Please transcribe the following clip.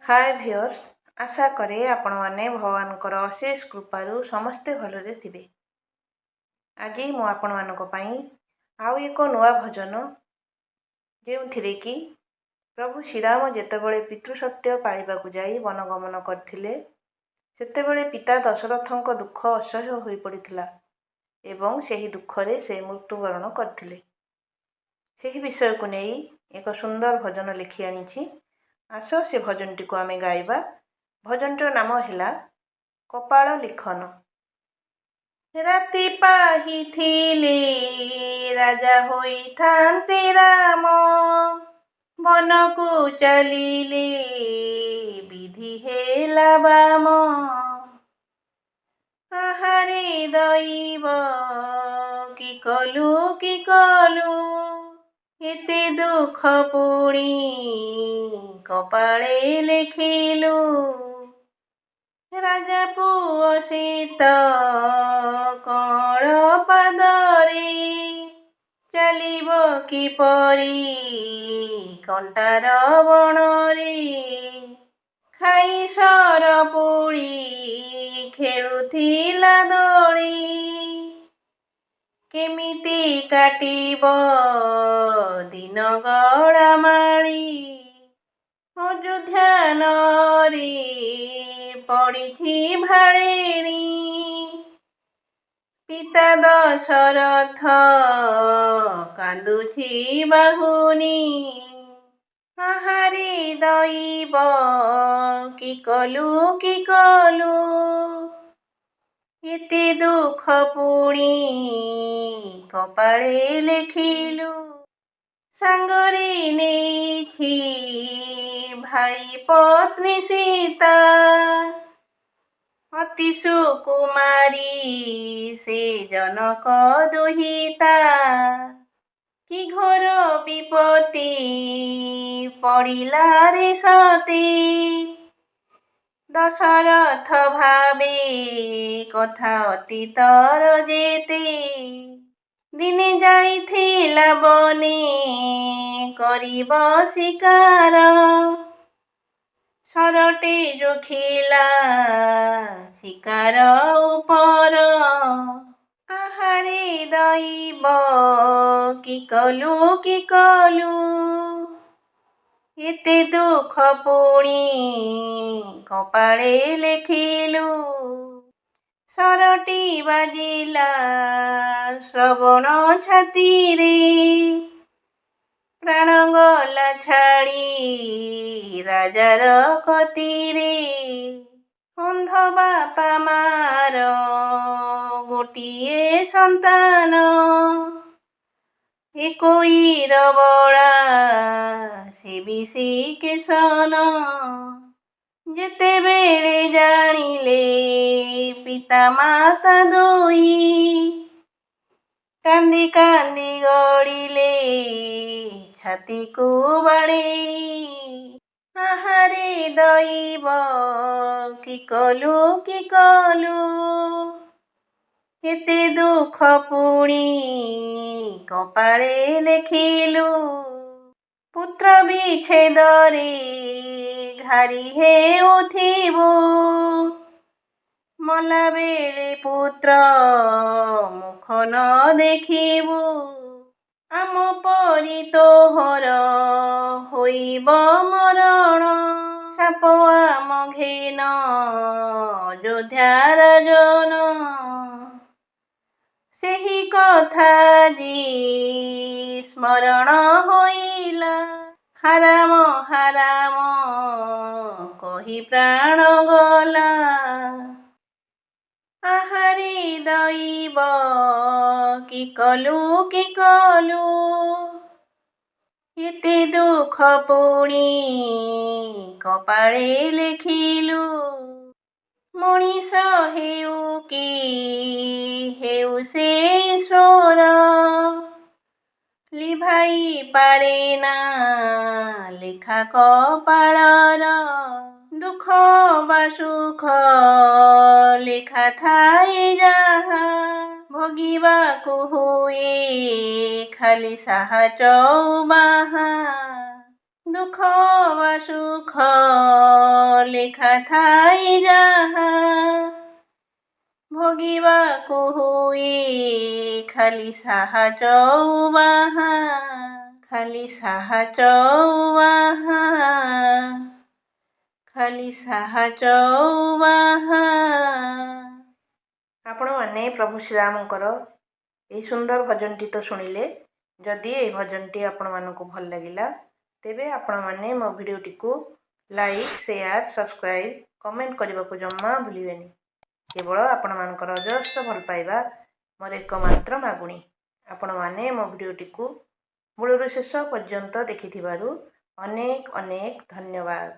हाय भियर्स आशा करे आपण मैंने भगवान अशेष कृपारू समस्ते भलरे थे। आज मु आपण आउ एक नुआ भजन जो कि प्रभु श्रीराम जेतेबेले पितृसत्य पाळिबाकु जाई वनगमन करथिले सेतेबेले पिता दशरथଙ୍କ दुख असह्य होई पड़िथिला एवं ସେହି दुखरे से मृत्युवरण करथिले। ସେହି विषय को नहीं एक सुंदर भजन लिखि आनिछि। आस से भजनटी को आमे गाइबा। भजनटर नाम है कपाल लिखन। राति पाहिथिले राजा होइथान्ते राम, वन को चलिले विधि हेला बाम। आहारे दैव कि कलु एते दुख पुणी कपाळे लेखिलु। राजा पुओ सीत कण पादरे चलिब किपरि कंटार बणरे। खाई सर पुड़ी खेलुथिला दोली, केमिति काटिब दिन गड़ामाली। अयोध्या नरी पड़िछि भाड़ेणी, पिता दशरथ कांदुछि बाहुनी। आहारी दैव कि कलु एते दुख पुणी कपाळे लेखिलु। सांगरे नेछि भाई पत्नी सीता, अति सुकुमारी से जनक दुहिता। कि घोर विपत्ति पड़िला रे सती, दशरथ भावे कथा अतीतर जेते। दिने जाइथिला बने करिब शिकार, सरटे जोखिला शिकार उपर। आहारे दैव कि कलु एते दुख पुणी कपाळे लेखिलु। सरटी बाजिला श्रवण छाती रे, प्राण गला छाड़ी राजार कतीरे। अंध बापा मार गोटिए संतान, एकोईर बड़ा से बिसी केसन। जेते बेले जानिले पिता माता दोई, कांदी कांदी गड़िले छाती को बाड़ेई। आहारे दैव कि कलु एते दुख पुणी कपाळे लेखिलु। पुत्र विच्छेदरे घारी हेउथिबु, मला बेले पुत्र मुख न देखिबु। आम परि तोहर होइब मरण, साप आम घेन अयोध्या राजन। सेही कथा जी स्मरण होइला, हाराम कही प्राण गला। आहारी दैव कि कलु एते दुख पुणी कपाळे लेखिलु। मनीष हेउ कि हेउ से ईश्वर, लिभाई पारे ना लेखा कपाळर। दुख बा सुख लेखा थाई जाहा, भोगिबाकु हुए खाली साहा चौबाहा। ଦୁଃଖ ବା ସୁଖ ଲେଖା ଥାଇ ଯାହା ଭୋଗିବାକୁ ହୁଏ ଖାଲି ସାହା ଚଉବାହା, ଖାଲି ସାହା ଚଉବାହା, ଖାଲି ସାହା ଚଉବାହା। ଆପଣମାନେ ପ୍ରଭୁ ଶ୍ରୀରାମଙ୍କର ଏହି ସୁନ୍ଦର ଭଜନଟି ତ ଶୁଣିଲେ। ଯଦି ଏହି ଭଜନଟି ଆପଣମାନଙ୍କୁ ଭଲ ଲାଗିଲା ତେବେ ଆପଣମାନେ ମୋ ଭିଡ଼ିଓଟିକୁ ଲାଇକ୍, ସେୟାର, ସବସ୍କ୍ରାଇବ୍, କମେଣ୍ଟ କରିବାକୁ ଜମା ଭୁଲିବେନି। କେବଳ ଆପଣମାନଙ୍କର ଅଜସ୍ର ଭଲ ପାଇବା ମୋର ଏକମାତ୍ର ମାଗୁଣି। ଆପଣମାନେ ମୋ ଭିଡ଼ିଓଟିକୁ ମୂଳରୁ ଶେଷ ପର୍ଯ୍ୟନ୍ତ ଦେଖିଥିବାରୁ ଅନେକ ଅନେକ ଧନ୍ୟବାଦ।